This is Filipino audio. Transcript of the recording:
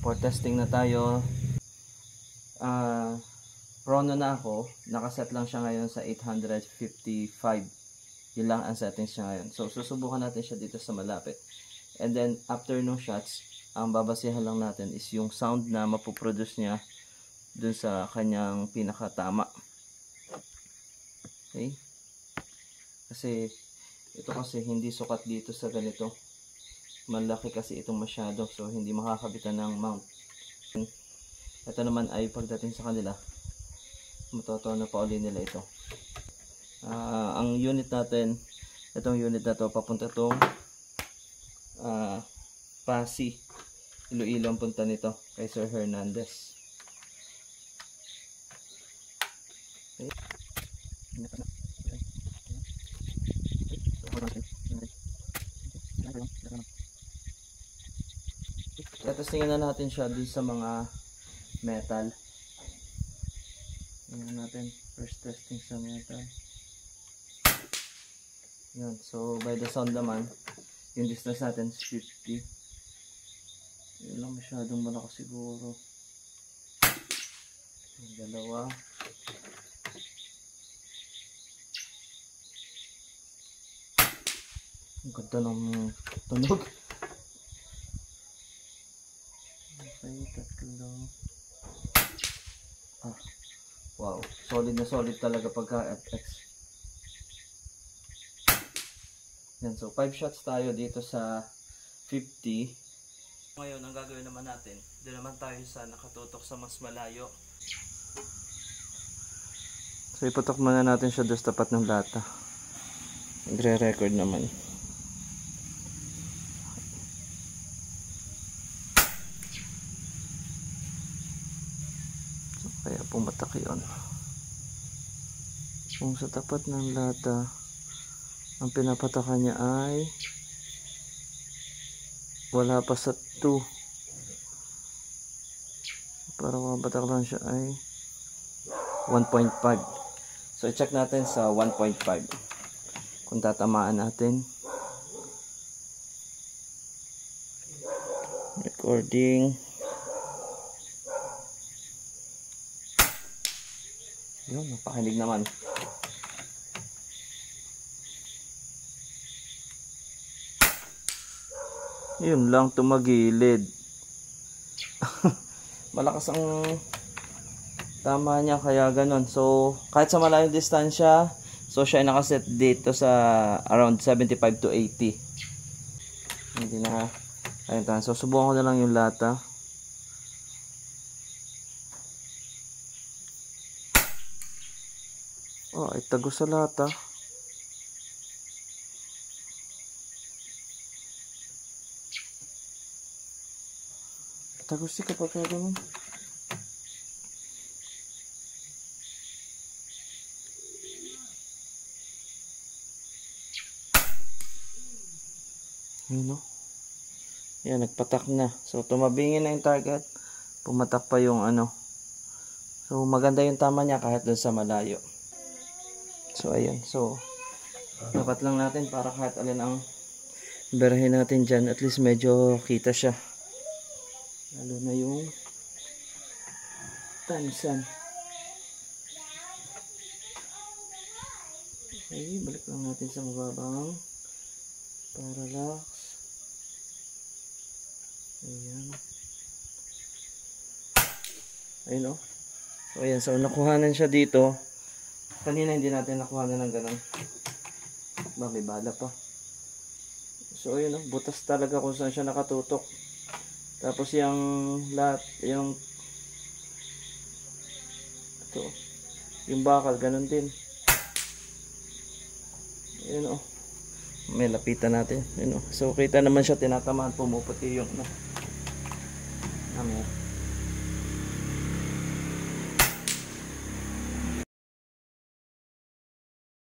For testing na tayo. Chrono na ako. Nakaset lang siya ngayon sa 855. Yun lang ang settings siya ngayon. So susubukan natin siya dito sa malapit. And then after no shots, ang babasihan lang natin is yung sound na mapuproduce niya dun sa kanyang pinakatama. Okay? Kasi ito kasi hindi sukat dito sa ganito. Malaki kasi itong masyado. So hindi makakabitan ng mount. Ito naman ay pagdating sa kanila, matotono pa uli nila ito. Ang unit natin, itong unit na to, papunta itong Pasig, Iloilo ang punta nito kay Sir Hernandez. Okay. Testingin na natin siya dun sa mga metal. Tingnan natin, first testing sa metal. Yan, so by the sound naman, yung distance natin is 50. Yun lang, masyadong malakas siguro. Yung dalawa. Ang ganda ng tunog. Okay, tatlo. Wow, solid na solid talaga pagka FX. Yan, so 5 shots tayo dito sa 50. Ngayon, ang gagawin naman natin, doon naman tayo sa nakatutok sa mas malayo. So iputok muna natin siya doon sa tapat ng lata. Nagre-record naman. So kaya pumatak yun. Kung sa tapat ng lata, ang pinapatakan niya ay wala pa sa 2. Para mapatak lang siya ay 1.5. So i-check natin sa 1.5 kung tatamaan natin. Recording. Yun, napakinig naman. Yun lang, tumagilid. Malakas ang tama niya, kaya ganun. So kahit sa malayong distansya, so siya ay nakaset dito sa around 75 to 80. Hindi na, ayun tayo. So subukan ko na lang yung lata. Oh, ay tago sa lata. Tagusti kapag gano'n. Ayun o. Yan, nagpatak na. So tumabingin na yung target. Pumatak pa yung ano. So maganda yung tama niya kahit doon sa malayo. So ayan. So dapat lang natin para kahit alin ang berahin natin dyan, at least medyo kita siya. Lalo na yung tansan. Okay, balik lang natin sa mababang parallax. Ayan. Ayun o. So ayan, so nakuhanan siya dito. Kanina hindi natin nakuhanan ng ganun. May bala pa. So ayun o, butas talaga kung saan siya nakatutok. Tapos yung lahat, yung ito, yung bakal, ganun din. Ayun o. May lapitan natin. Ayun o. So kita naman siya, tinatamaan, pumuputi yung ano.